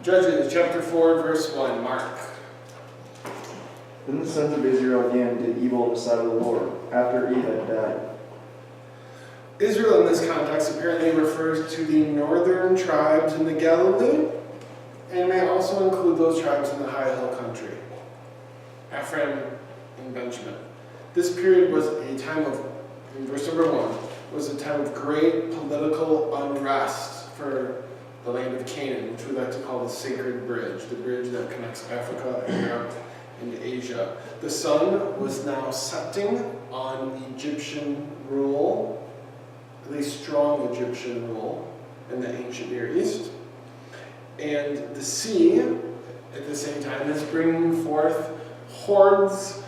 Judges chapter 4, verse 1, Mark. Then the sons of Israel again did evil in the sight of the Lord, after Ehud died. Israel in this context apparently refers to the northern tribes in the Galilee, and may also include those tribes in the high hill country, Ephraim and Benjamin. This period was a time of, in verse number 1, was a time of great political unrest for the land of Canaan, which we like to call the Sacred Bridge, the bridge that connects Africa and Europe and Asia. The sun was now setting on Egyptian rule, at least strong Egyptian rule in the ancient Near East. And the sea, at the same time, is bringing forth hordes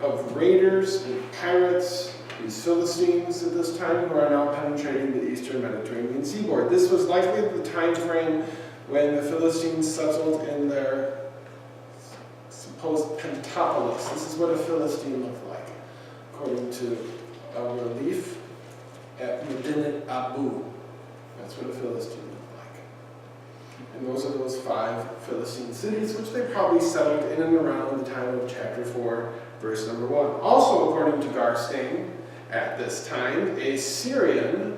of raiders and pirates, these Philistines at this time, who are now penetrating the eastern Mediterranean seaboard. This was likely the time frame when the Philistines settled in their supposed Pentapolis. This is what a Philistine looked like, according to a relief at Medinet Abu. That's what a Philistine looked like. And those are those 5 Philistine cities, which they probably settled in and around the time of chapter 4, verse number 1. Also, according to Garstein, at this time, a Syrian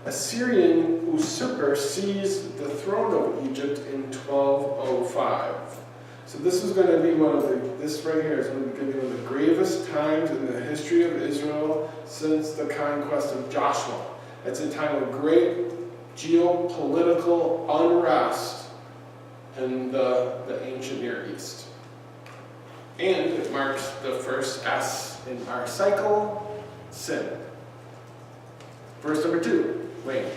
usurper seized the throne of Egypt in 1205. So this is going to be this right here is going to be one of the gravest times in the history of Israel since the conquest of Joshua. It's a time of great geopolitical unrest in the ancient Near East. And it marks the first S in our cycle, sin. Verse number 2, Wayne.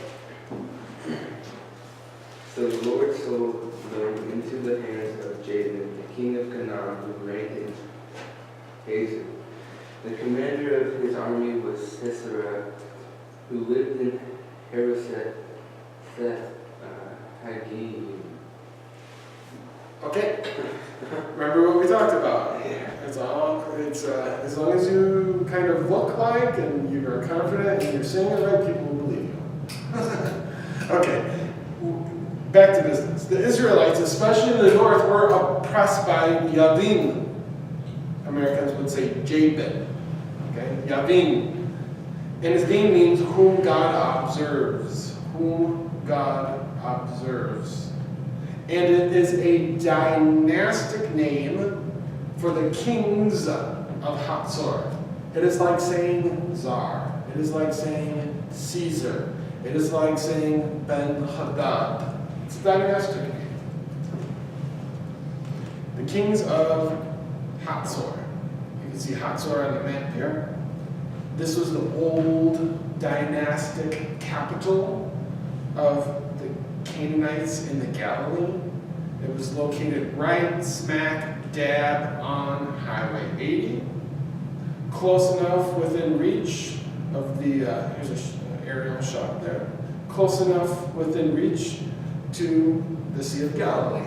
So the Lord sold them into the hands of Jabin, the king of Canaan, who reigned in Hazor. The commander of his army was Sisera, who lived in Harosheth Haggim. Okay. Remember what we talked about. It's as long as you kind of look like and you are confident and you're saying it right, people will believe you. Okay. Back to business. The Israelites, especially in the north, were oppressed by Yavin. Americans would say Jabin. Okay? Yavin. And his name means whom God observes. Whom God observes. And it is a dynastic name for the kings of Hatzor. It is like saying Tsar. It is like saying Caesar. It is like saying Ben-Hadad. It's a dynastic name. The kings of Hatzor. You can see Hatzor on the map here. This was the old dynastic capital of the Canaanites in the Galilee. It was located right smack dab on Highway 80. Close enough within reach of the, here's an aerial shot there. Close enough within reach to the Sea of Galilee,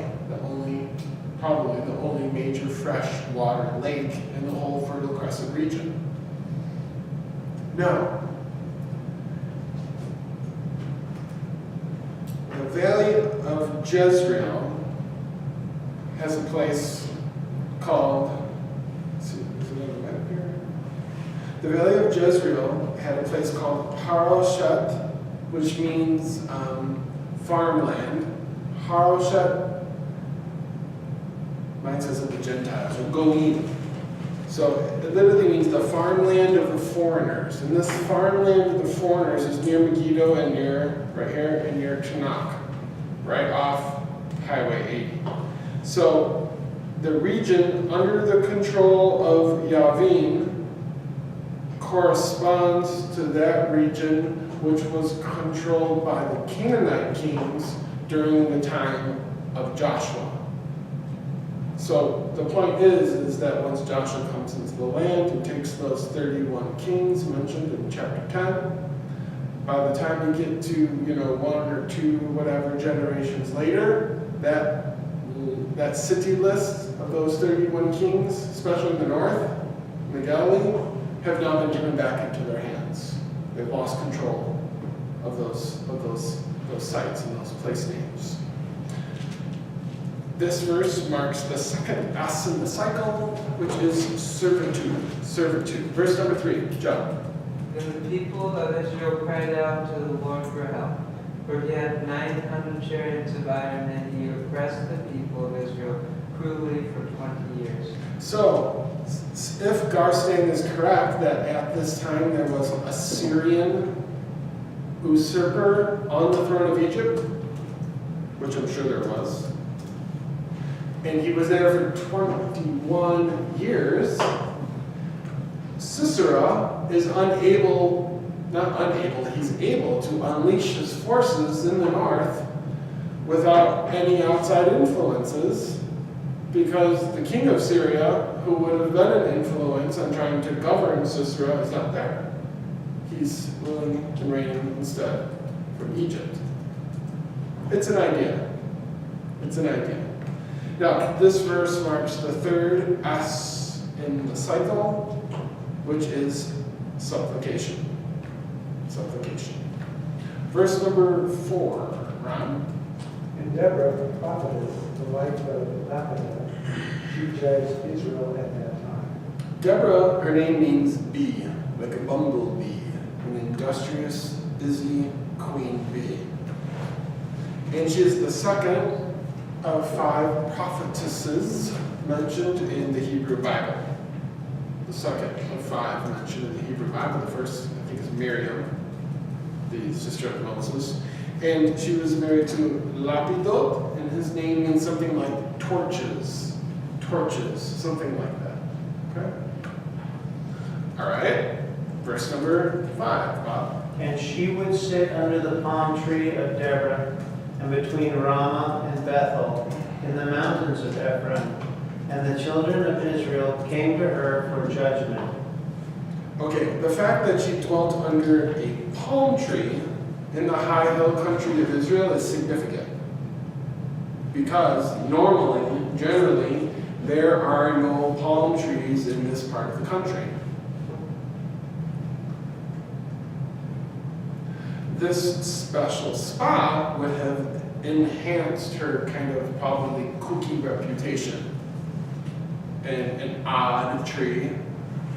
probably the only major freshwater lake in the whole Fertile Crescent region. Now, the Valley of Jezreel has a place called, is it on the map here? The Valley of Jezreel had a place called Haroshet, which means farmland. Haroshet, mine says of the Gentiles, or Goyim. So it literally means the farmland of the foreigners. And this farmland of the foreigners is near Megiddo and right here, and near Tanakh, right off Highway 80. So the region under the control of Yavin corresponds to that region which was controlled by the Canaanite kings during the time of Joshua. So the point is that once Joshua comes into the land and takes those 31 kings mentioned in chapter 10, by the time you get to 1 or 2 whatever generations later, that city list of those 31 kings, especially in the north, in the Galilee, have now been given back into their hands. They've lost control of those sites and those place names. this verse marks the second S in the cycle, which is servitude. Servitude. Verse number 3, John. Then the people of Israel cried out to the Lord for help, for he had 900 chariots of iron, and he oppressed the people of Israel cruelly for 20 years. So, if Garstan is correct that at this time there was a Syrian usurper on the throne of Egypt, which I'm sure there was, and he was there for 21 years, Sisera is he's able to unleash his forces in the north without any outside influences, because the king of Syria, who would have been an influence on trying to govern Sisera, is not there. He's ruling and reigning instead from Egypt. It's an idea. It's an idea. Now, this verse marks the third S in the cycle, which is supplication. Supplication. Verse number 4, Ron. And Deborah, the prophetess, the wife of Lapidoth, she judged Israel at that time. Deborah, her name means bee, like a bumblebee, an industrious, busy queen bee. And she is the second of 5 prophetesses mentioned in the Hebrew Bible. The second of 5 mentioned in the Hebrew Bible. The first, I think, is Miriam, the sister of Moses. And she was married to Lapidot, and his name means something like torches. Torches, something like that. Okay? All right. Verse number 5, Bob. And she would sit under the palm tree of Deborah, and between Ramah and Bethel, in the mountains of Ephraim. And the children of Israel came to her for judgment. Okay, the fact that she dwelt under a palm tree in the high hill country of Israel is significant. Because normally, generally, there are no palm trees in this part of the country. This special spot would have enhanced her kind of probably kooky reputation. An odd tree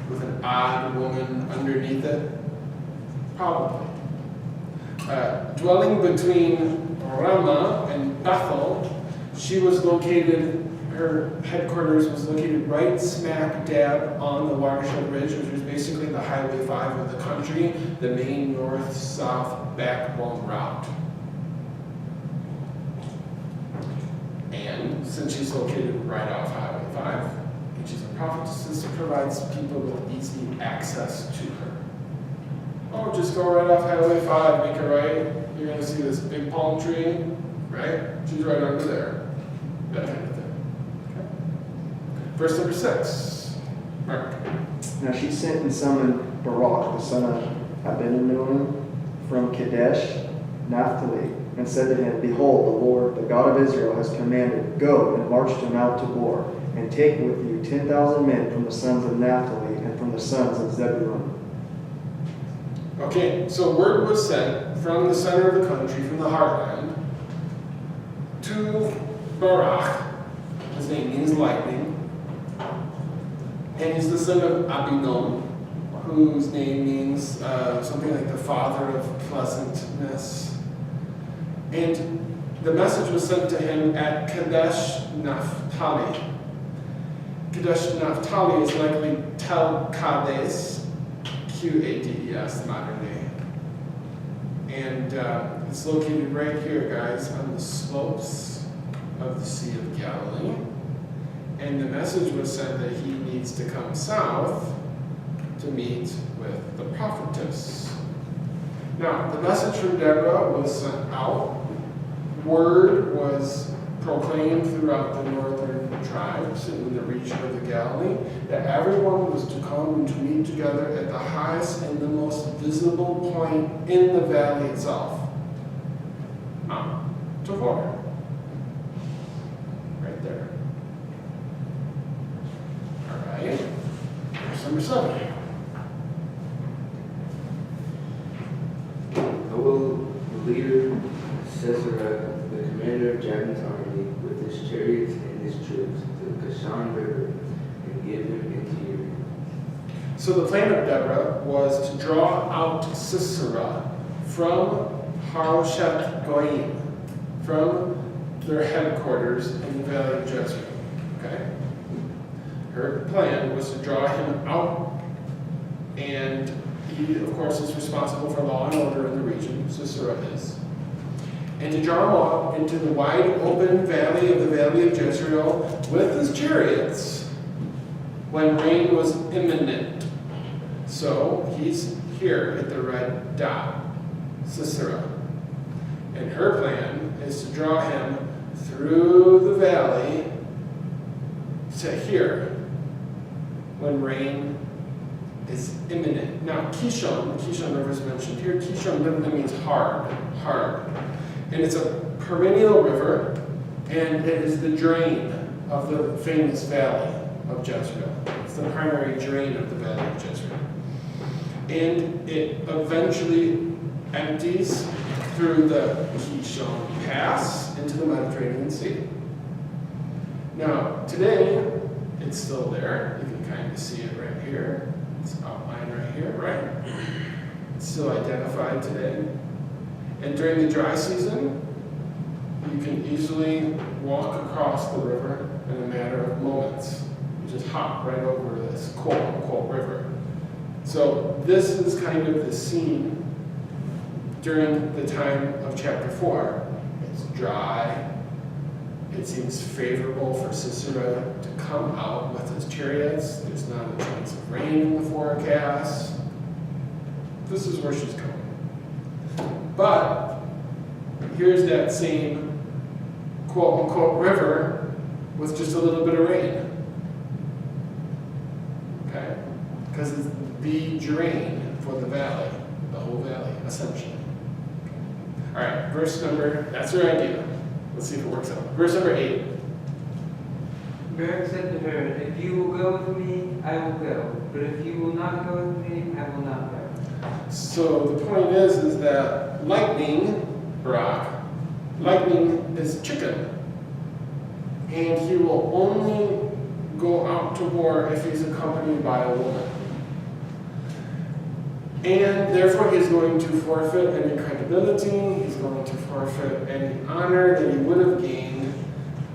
with an odd woman underneath it? Probably. Dwelling between Ramah and Bethel, she was located, her headquarters was located right smack dab on the Watershed Ridge, which was basically the Highway 5 of the country, the main north-south backbone route. And since she's located right off Highway 5, and she's a prophetess, it provides people with easy access to her. Oh, just go right off Highway 5, make a right, you're going to see this big palm tree, right? She's right under there. That kind of thing. Okay. Verse number 6. Mark. Now she sent and summoned Barak, the son of Abinadab, from Kadesh, Naphtali, and said to him, Behold, the Lord, the God of Israel, has commanded, Go and march to Mount Tabor, and take with you 10,000 men from the sons of Naphtali and from the sons of Zebulun. Okay, so word was sent from the center of the country, from the heartland, to Barak. His name means lightning. And he's the son of Abinom, whose name means something like the father of pleasantness. And the message was sent to him at Kadesh Naphtali. Kadesh Naphtali is likely Tel Kades, Qades, the modern day. And it's located right here, guys, on the slopes of the Sea of Galilee. And the message was sent that he needs to come south to meet with the prophetess. Now, the message from Deborah was sent out. Word was proclaimed throughout the northern tribes in the region of the Galilee that everyone was to come and to meet together at the highest and the most visible point in the valley itself. Mount Tabor. Right there. All right. Verse number 7. The leader, Sisera, the commander of Jabin's army, with with his chariots and his troops to the Kishon River and give him into your hand. So the plan of Deborah was to draw out Sisera from Harosheth Goyim, from their headquarters in the valley of Jezreel. Okay? Her plan was to draw him out, and he, of course, is responsible for law and order in the region, Sisera is. And to draw him out into the wide open valley of Jezreel with his chariots when rain was imminent. So he's here at the red dot, Sisera. And her plan is to draw him through the valley to here when rain is imminent. Now, Kishon River is mentioned here. Kishon literally means hard. And it's a perennial river, and it is the drain of the famous valley of Jezreel. It's the primary drain of the valley of Jezreel. And it eventually empties through the Kishon Pass into the Mediterranean Sea. Now, today, it's still there. You can kind of see it right here. It's outlined right here, right? It's still identified today. And during the dry season, you can easily walk across the river in a matter of moments. You just hop right over this quote-unquote river. So this is kind of the scene during the time of chapter 4. It's dry. It seems favorable for Sisera to come out with his chariots. There's not a chance of rain in the forecast. This is where she's going. But here's that same quote-unquote river with just a little bit of rain. Okay? Because it's the drain for the valley, the whole valley, essentially. All right, that's her idea. Let's see if it works out. Verse number 8. Barak said to her, "If you will go with me, I will go. But if you will not go with me, I will not go." So the point is that lightning is chicken. And he will only go out to war if he's accompanied by a woman. And therefore he's going to forfeit any credibility, he's going to forfeit any honor that he would have gained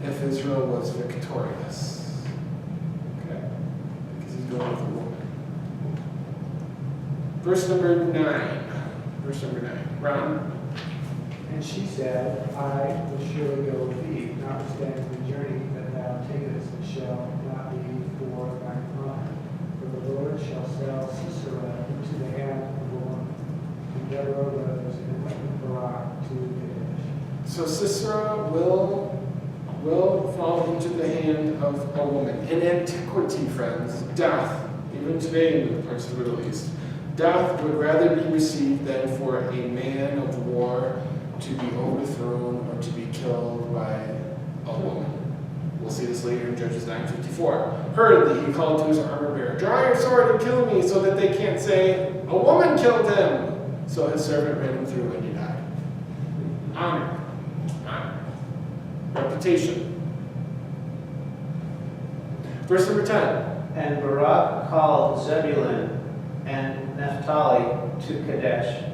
if Israel was victorious. Okay? Because he's going with a woman. Verse number 9. Ron? And she said, I will surely go with thee, notwithstanding the journey that thou takest shall not be for thine honor. For the Lord shall sell Sisera into the hand of a woman. And Deborah rose and went with Barak to Kadesh. So Sisera will fall into the hand of a woman. In antiquity, friends, death, even today in the parts of the Middle East, death would rather be received than for a man of war to be overthrown or to be killed by a woman. We'll see this later in Judges 9:54. Hurriedly he called to his armor bearer, "Draw your sword and kill me, so that they can't say, 'A woman killed him.'" So his servant ran him through and he died. Honor. Reputation. Verse number 10. And Barak called Zebulun and Naphtali to Kadesh.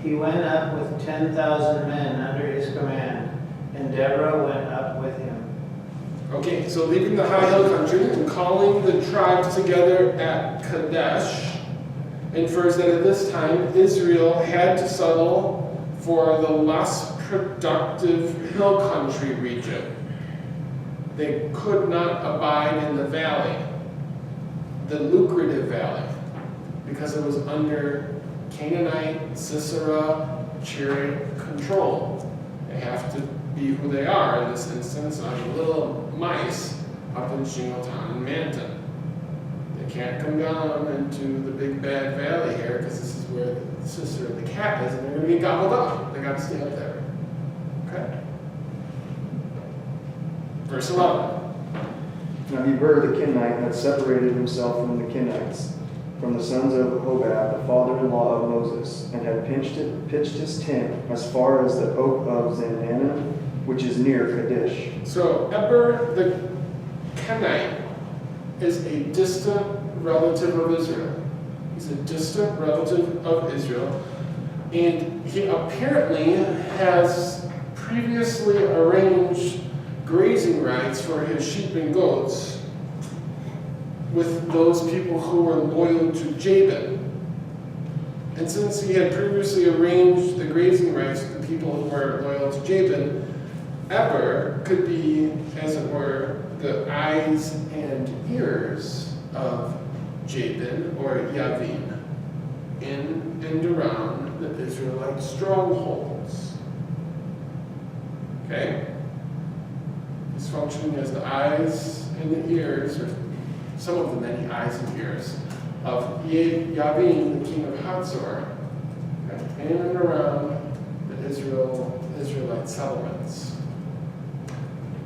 He went up with 10,000 men under his command, and Deborah went up with him. Okay, so leaving the high hill country and calling the tribes together at Kadesh infers that at this time Israel had to settle for the less productive hill country region. They could not abide in the valley, the lucrative valley, because it was under Canaanite, Sisera, chariot control. They have to be who they are in this instance, on little mice up in Shingletown and Manton. They can't come down into the big bad valley here because this is where Sisera the cat is, and they're going to be gobbled up. They got to stay up there. Okay? Verse 11. Now Heber the Kenite had separated himself from the Kenites, from the sons of Hobab, the father-in-law of Moses, and had pitched his tent as far as the oak of Zandana, which is near Kadesh. So Eber the Kenite is a distant relative of Israel. He's a distant relative of Israel. And he apparently has previously arranged grazing rights for his sheep and goats with those people who were loyal to Jabin. And since he had previously arranged the grazing rights with the people who were loyal to Jabin, Eber could be, as it were, the eyes and ears of Jabin or Yavin in and around the Israelite strongholds. Okay? He's functioning as the eyes and the ears, or some of the many eyes and ears, of Yavin, the king of Hatzor, okay, in and around the Israelite settlements.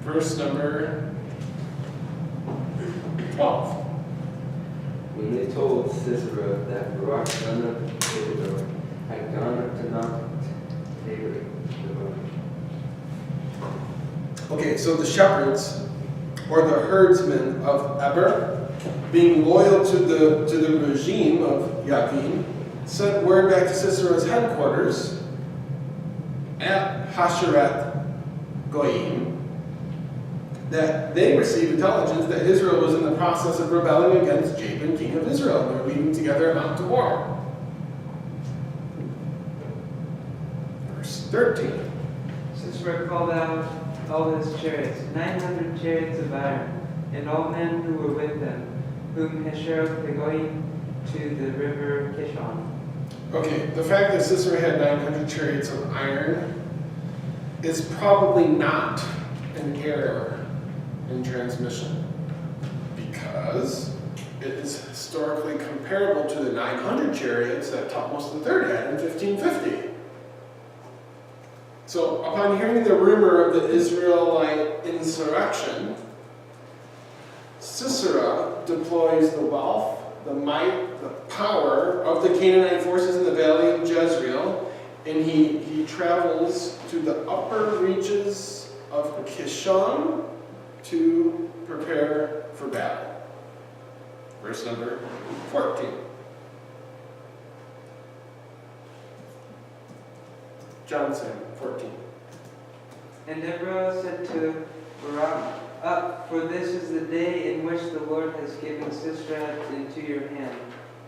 Verse number 12. When they told Sisera that Barak son of Abinadab had gone up to Mount Tabor, Okay, so the shepherds, or the herdsmen of Eber, being loyal to the regime of Yavin, sent word back to Sisera's headquarters at Hasheret Goyim that they received intelligence that Israel was in the process of rebelling against Jabin, king of Israel. They were meeting together at Mount Tabor. Verse 13. Sisera called out all his chariots, 900 chariots of iron, and all men who were with them, whom Hesheroth Hagoyim to the river Kishon. Okay, the fact that Sisera had 900 chariots of iron is probably not an error in transmission, because it is historically comparable to the 900 chariots that Thutmose III had in 1550. So, upon hearing the rumor of the Israelite insurrection, Sisera deploys the wealth, the might, the power of the Canaanite forces in the valley of Jezreel, and he travels to the upper reaches of Kishon to prepare for battle. Verse number 14. Johnson, 14. And Deborah said to Barak, "Up, for this is the day in which the Lord has given Sisera into your hand.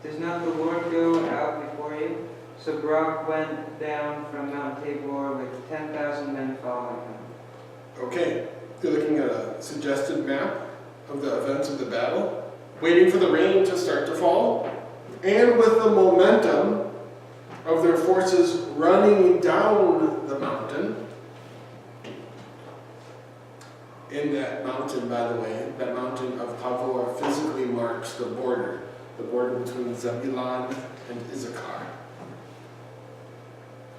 Does not the Lord go out before you?" So Barak went down from Mount Tabor with 10,000 men following him. Okay, you're looking at a suggested map of the events of the battle, waiting for the rain to start to fall, and with the momentum of their forces running down the mountain. In that mountain, by the way, that mountain of Tabor physically marks the border between Zebulun and Issachar.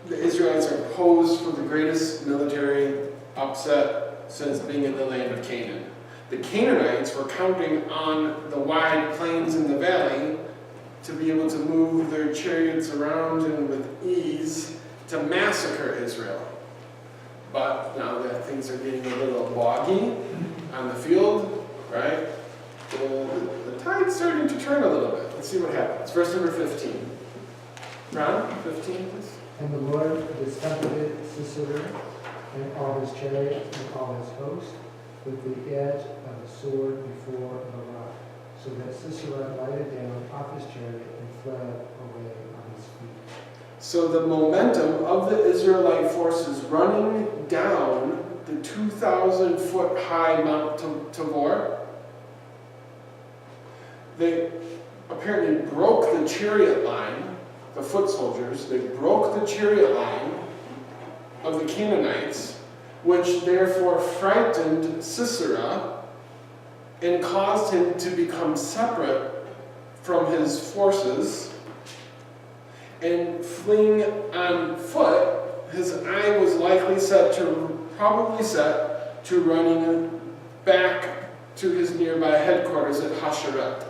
The Israelites are posed for the greatest military upset since being in the land of Canaan. The Canaanites were counting on the wide plains in the valley to be able to move their chariots around and with ease to massacre Israel. But now that things are getting a little boggy on the field, right? The tide's starting to turn a little bit. Let's see what happens. Verse number 15. Ron, 15, please. And the Lord discomfited Sisera and all his chariots and all his host with the edge of the sword before Barak, so that Sisera lighted down off his chariot and fled away on his feet. So the momentum of the Israelite forces running down the 2,000-foot high Mount Tabor, they apparently broke the chariot line, the foot soldiers, they broke the chariot line of the Canaanites, which therefore frightened Sisera and caused him to become separate from his forces. And fleeing on foot, his eye was probably set to running back to his nearby headquarters at Hasheret.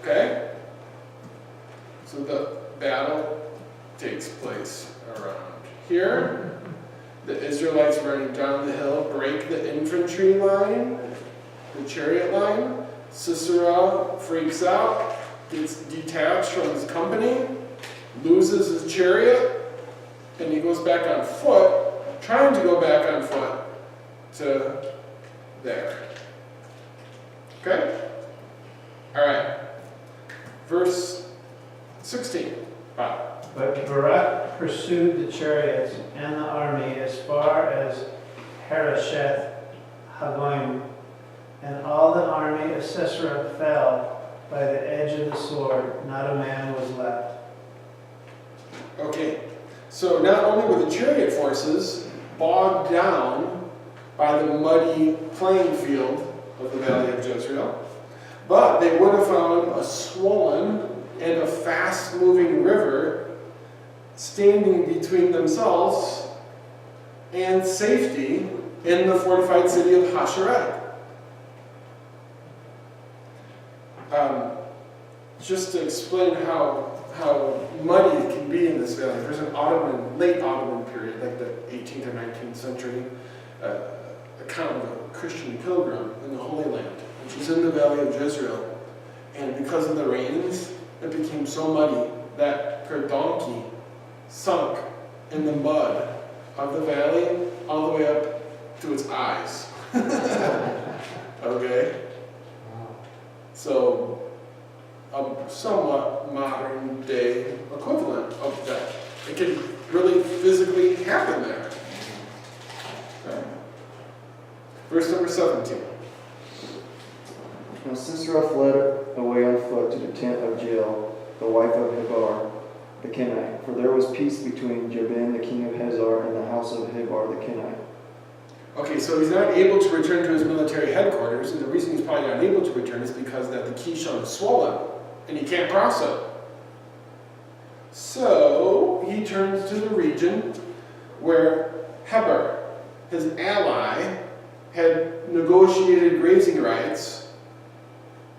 Okay? So the battle takes place around here. The Israelites running down the hill break the infantry line, the chariot line. Sisera freaks out, gets detached from his company, loses his chariot, and he goes back on foot, trying to go back on foot to there. Okay? Alright. Verse 16. Wow. But Barak pursued the chariots and the army as far as Harosheth Hagoyim, and all the army of Sisera fell by the edge of the sword. Not a man was left. Okay. So not only were the chariot forces bogged down by the muddy playing field of the Valley of Jezreel, but they would have found a swollen and a fast-moving river standing between themselves and safety in the fortified city of Hasaret. Just to explain how muddy it can be in this valley, there's an late Ottoman period, like the 18th or 19th century, account of a Christian pilgrim in the Holy Land, which is in the Valley of Jezreel. And because of the rains, it became so muddy that her donkey sunk in the mud of the valley all the way up to its eyes. Okay? So, a somewhat modern day equivalent of that. It can really physically happen there. Okay. Verse number 17. Now Sisera fled away on foot to the tent of Jael, the wife of Heber the Kenite, for there was peace between Jabin the king of Hazor and the house of Heber the Kenite. Okay, so he's not able to return to his military headquarters, and the reason he's probably not able to return is because that the Kishon is swollen, and he can't cross it. So he turns to the region where Heber, his ally, had negotiated grazing rights.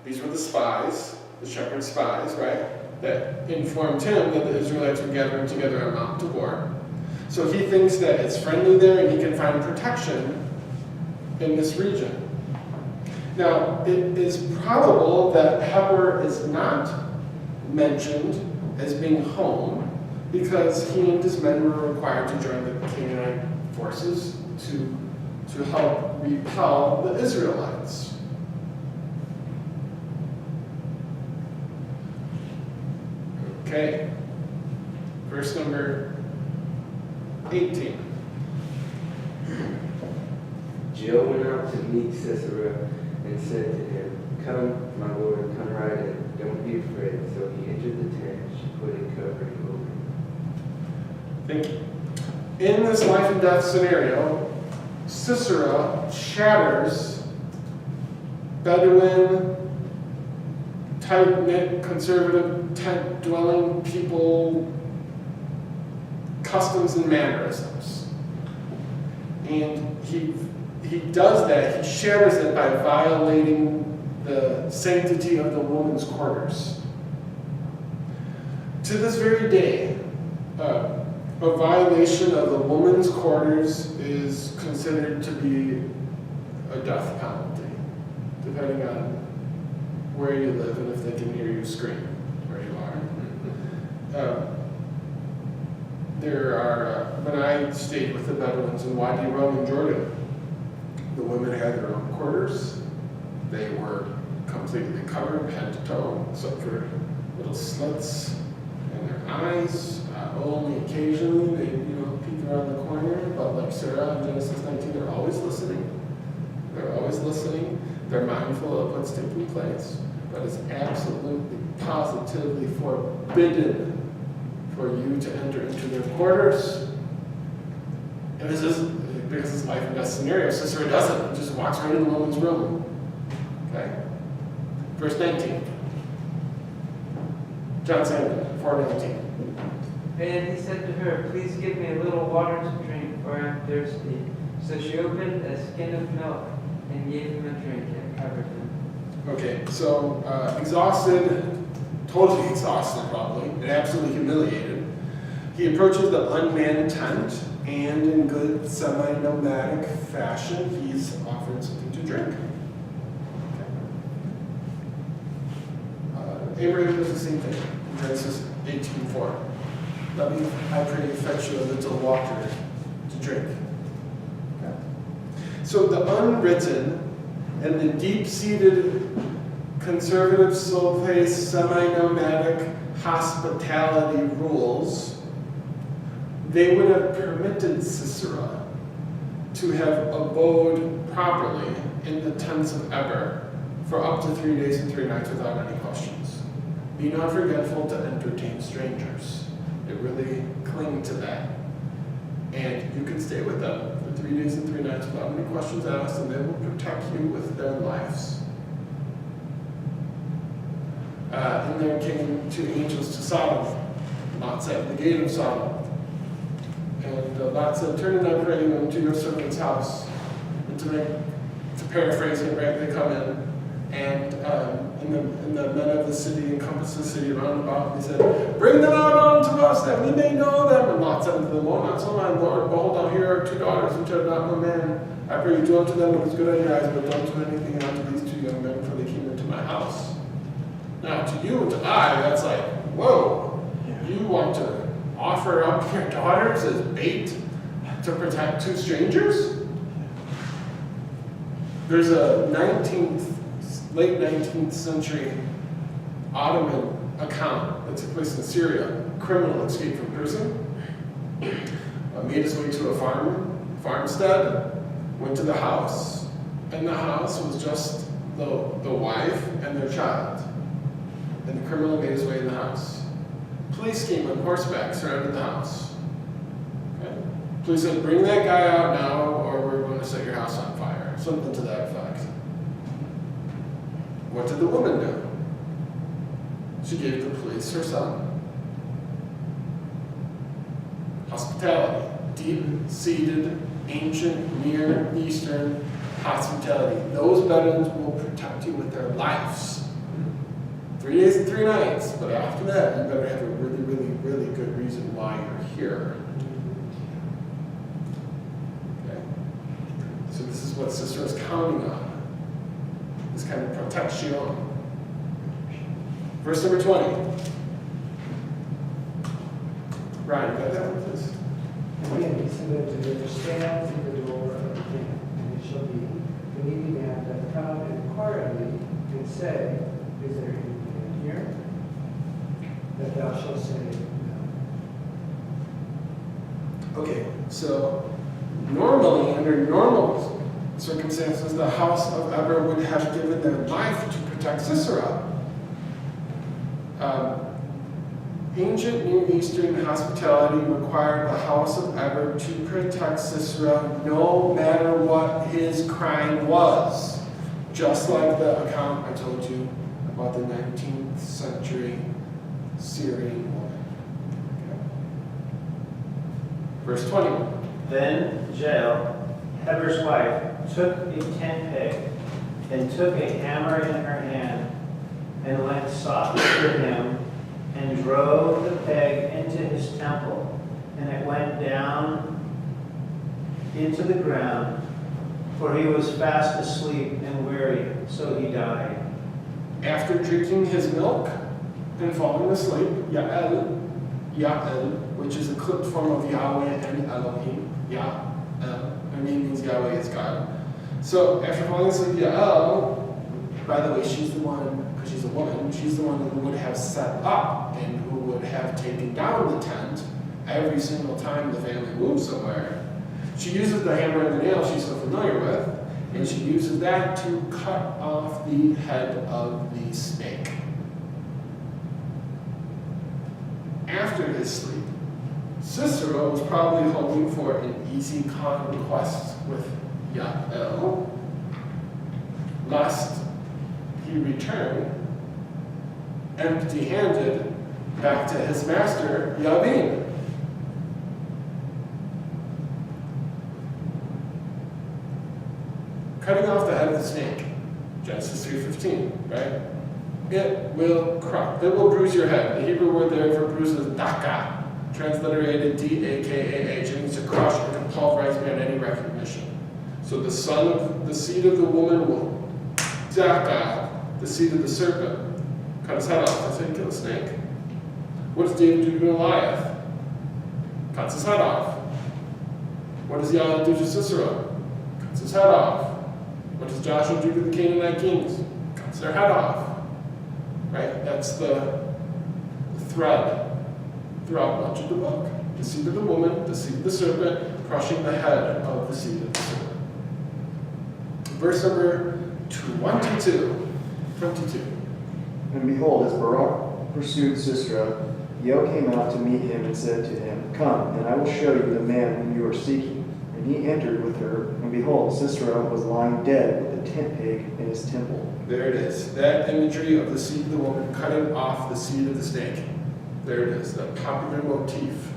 These were the spies, the shepherd spies, right? That informed him that the Israelites were gathering together on Mount Tabor. So he thinks that it's friendly there and he can find protection in this region. Now, it is probable that Heber is not mentioned as being home because he and his men were required to join the Canaanite forces to help repel the Israelites. Okay, verse number 18. Jael went out to meet Sisera and said to him, "Come, my lord, come right in. Don't be afraid." So he entered the tent. She put a covering over him. Thank you. In this life and death scenario, Sisera shatters Bedouin, tight-knit, conservative, tent-dwelling people customs and mannerisms. And he does that, he shatters it by violating the sanctity of the woman's quarters. To this very day, a violation of the woman's quarters is considered to be a death penalty, depending on where you live and if they can hear you scream where you are. There are, when I stayed with the Bedouins in Wadi Rum in Jordan, the women had their own quarters. They were completely covered head to toe, except for little slits in their eyes. Only occasionally they, peek around the corner, but like Sarah in Genesis 19, they're always listening. They're always listening. They're mindful of what's taking place, but it's absolutely, positively forbidden for you to enter into their quarters. And this is because it's life and death scenario. Sisera doesn't. He just walks right in the woman's room. Okay? Verse 19. John 7, 4:19. And he said to her, "Please give me a little water to drink, for I am thirsty." So she opened a skin of milk and gave him a drink and covered him. Okay, so exhausted, totally exhausted probably, and absolutely humiliated, He approaches the unmanned tent, and in good semi-nomadic fashion, he's offered something to drink. Abraham does the same thing in Genesis 18:4. Let me, I pray, fetch you a little water to drink. Okay. So the unwritten and the deep-seated conservative, slow-paced, semi-nomadic hospitality rules, they would have permitted Sisera to have abode properly in the tents of Eber for up to 3 days and 3 nights without any questions. Be not forgetful to entertain strangers. It really cling to that. And you can stay with them for 3 days and 3 nights without any questions asked, and they will protect you with their lives. And there came 2 angels to Sodom. Lot said, the gate of Sodom. And Lot said, turn and I pray unto your servant's house. And to paraphrase it, right, they come in, and the men of the city encompass the city round about. They said, bring them out unto us that we may know them. And Lot said unto them, oh, not so, my Lord. Behold, now here are 2 daughters, which are not no man. I pray you do unto them what is good on your eyes, but don't do anything unto these 2 young men, for they came into my house. Now, to you and to I, that's like, whoa, you want to offer up your daughters as bait to protect 2 strangers? There's a late 19th century Ottoman account that took place in Syria. A criminal escaped from prison, made his way to a farmstead, went to the house, and the house was just the wife and their child. And the criminal made his way in the house. Police came on horseback, surrounded the house. Okay? Police said, bring that guy out now, or we're going to set your house on fire. Something to that effect. What did the woman do? She gave the police her son. Hospitality. Deep-seated, ancient, Near Eastern hospitality. Those Bedouins will protect you with their lives. 3 days and 3 nights, but after that, you better have a really, really, really good reason why you're here. Okay? So this is what Sisera is counting on. This kind of protection. Verse number 20. Ryan, you got that one, please? Again, he said unto them, stand in the door of the king, and it shall be, the needy man doth come and inquire of thee, and say, is there any man here? That thou shalt say, no. Okay, so normally, under normal circumstances, the house of Eber would have given their life to protect Sisera. Ancient Near Eastern hospitality required the house of Eber to protect Sisera no matter what his crime was. Just like the account I told you about the 19th century Syrian woman. Okay. Verse 20. Then Jael, Heber's wife, took a tent peg and took a hammer in her hand and went softly to him and drove the peg into his temple, and it went down into the ground, for he was fast asleep and weary, so he died. After drinking his milk and falling asleep, Yael, which is a clipped form of Yahweh and Elohim, Yael, her name means Yahweh is God. So after falling asleep, Yael, by the way, she's the one, because she's a woman, she's the one who would have set up and who would have taken down the tent every single time the family moved somewhere. She uses the hammer and the nail she's so familiar with, and she uses that to cut off the head of the snake. After his sleep, Sisera was probably hoping for an easy conquest with Yael, lest he returned empty-handed back to his master, Yabin. Cutting off the head of the snake, Genesis 3:15, right? It will bruise your head. The Hebrew word there for bruise is daka, transliterated D-A-K-A-H. It means to crush or to pulverize beyond any recognition. So the son of the seed of the woman will Zaka, the seed of the serpent. Cut his head off. That's how you kill a snake. What does David do to Goliath? Cuts his head off. What does Yahweh do to Sisera? Cuts his head off. What does Joshua do to the Canaanite kings? Cuts their head off. Right? That's the thread throughout much of the book. The seed of the woman, the seed of the serpent, crushing the head of the seed of the serpent. Verse number 22. And behold, as Barak pursued Sisera, Yeo came out to meet him and said to him, Come, and I will show you the man whom you are seeking. And he entered with her, and behold, Sisera was lying dead with a tent peg in his temple. There it is. That imagery of the seed of the woman cutting off the seed of the snake. There it is, the popular motif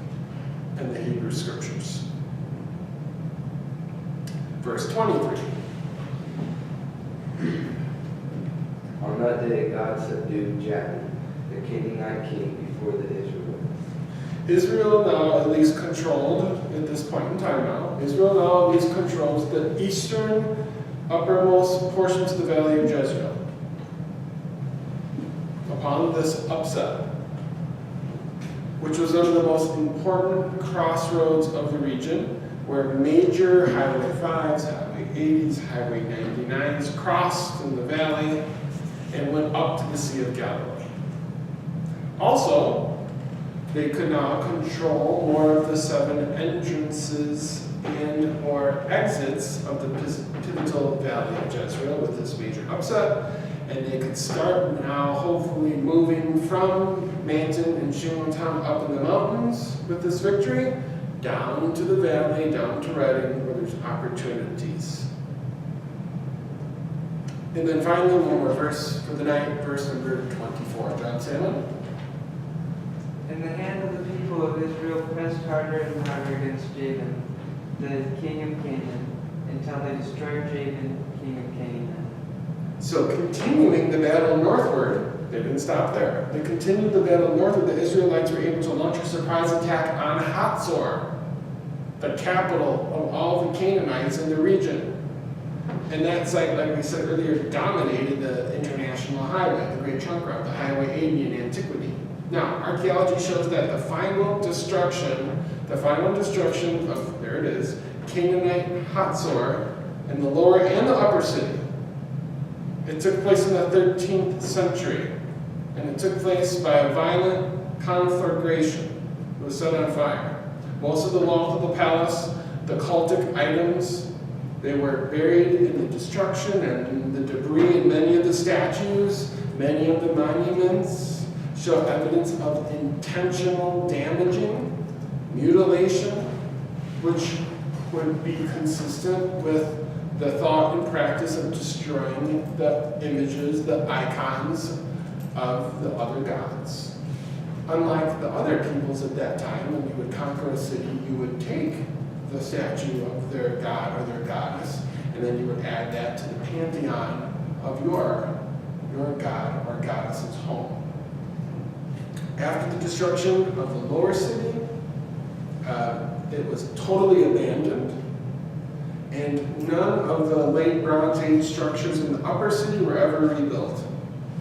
in the Hebrew scriptures. Verse 23. On that day, God subdued Jabin, the Canaanite king, before the Israelites. Israel now at least controlled, at this point in time now, Israel now at least controls the eastern uppermost portions of the valley of Jezreel. Upon this upset, which was one of the most important crossroads of the region, where major Highway 5s, Highway 80s, Highway 99s crossed in the valley and went up to the Sea of Galilee. Also, they could now control more of the 7 entrances and or exits of the pivotal valley of Jezreel with this major upset, and they could start now hopefully moving from Manton and Shimmontown up in the mountains with this victory, down to the valley, down to Redding, where there's opportunities. And then finally, one more verse for the night, verse number 24. John Salmon. And the hand of the people of Israel pressed harder and harder against Jabin, the king of Canaan, until they destroyed Jabin, king of Canaan. So continuing the battle northward, they didn't stop there. They continued the battle northward. The Israelites were able to launch a surprise attack on Hatzor, the capital of all the Canaanites in the region. And that site, like we said earlier, dominated the international highway, the Great Trunk Route, the Highway 80 in antiquity. Now, archaeology shows that the final destruction of, there it is, Canaanite Hatzor in the lower and the upper city, it took place in the 13th century. And it took place by a violent conflagration. It was set on fire. Most of the walls of the palace, the cultic items, they were buried in the destruction and in the debris, and many of the statues, many of the monuments show evidence of intentional damaging, mutilation, which would be consistent with the thought and practice of destroying the images, the icons of the other gods. Unlike the other peoples at that time, when you would conquer a city, you would take the statue of their god or their goddess, and then you would add that to the pantheon of your god or goddess's home. After the destruction of the lower city, it was totally abandoned, and none of the late Bronze Age structures in the upper city were ever rebuilt.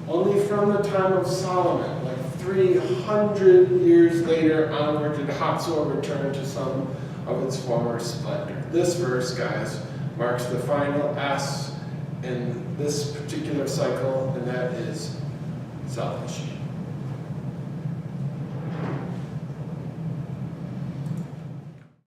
Only from the time of Solomon, like 300 years later onward, did Hatzor return to some of its former splendor. This verse, guys, marks the final S in this particular cycle, and that is salvation.